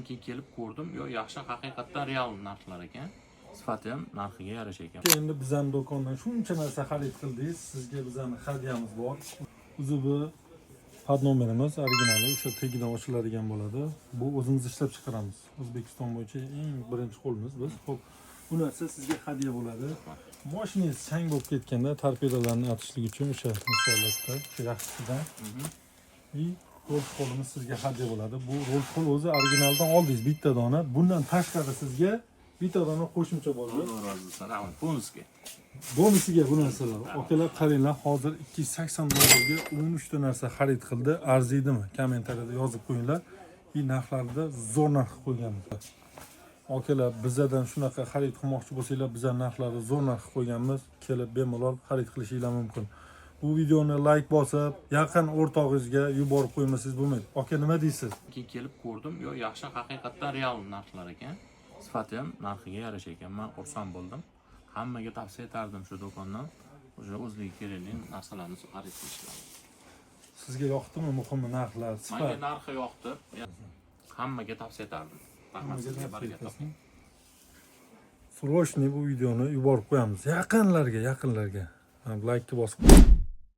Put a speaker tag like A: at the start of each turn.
A: Keyin kelib ko'rdim, yo yaxshi haqiqatdan real narxlar ekan. Sifati ham narxiga yarasha ekan.
B: Endi bizning do'kondan shuncha narsa xarid qildingiz. Sizga bizning hadyamiz bor. O'zi bu had nomerimiz originali o'sha tagidan ochiladigan bo'ladi. Bu o'zimiz ishlab chiqaramiz. O'zbekiston bo'yicha eng birinchi qo'limiz biz. Xo'p, bu narsa sizga hadya bo'ladi. Mashinangiz chang bo'lib ketganda torpedolarni atishlik uchun o'sha misollarda shu yaxshisidan roll qo'limiz sizga hadya bo'ladi. Bu roll qo'l o'zi originaldan oldingiz bitta dona. Bundan tashqari sizga bitta dona qo'shimcha bo'ldi.
A: Rahmat. Bonusiga.
B: Bonusiga bu narsalar. Akalar qaranglar, hozir 280 dollarga 13 ta narsa xarid qildi. Arziydimi? Kommentariyada yozib qo'yinglar. Narxlarda zo'r narx qo'yganmiz. Akalar, bizdan shunaqa xarid qilmoqchi bo'lsanglar, bizlar narxlarni zo'r narx qo'yganmiz. Kelib bemalol xarid qilishinglar mumkin. Bu videoni like bosib, yaqin o'rtog'ingizga yuborib qo'ymasangiz bo'lmaydi. Aka, nima deysiz?
A: Keyin kelib ko'rdim, yo yaxshi haqiqatdan real narxlar ekan. Sifati ham narxiga yarasha ekan. Men xursand bo'ldim. Hammaga tavsiya etardim shu do'kondan. O'sha o'zligi kerakli narsalarni xarid qilishlar.
B: Sizga yoqdimi muhimi narxlar, sifat?
A: Menga narxi yoqdi. Hammaga tavsiya etardim. Rahmat sizga, baraka toping.
B: Срочный bu videoni yuborib qo'yamiz. Yaqinlarga. Like bosib qo'ying.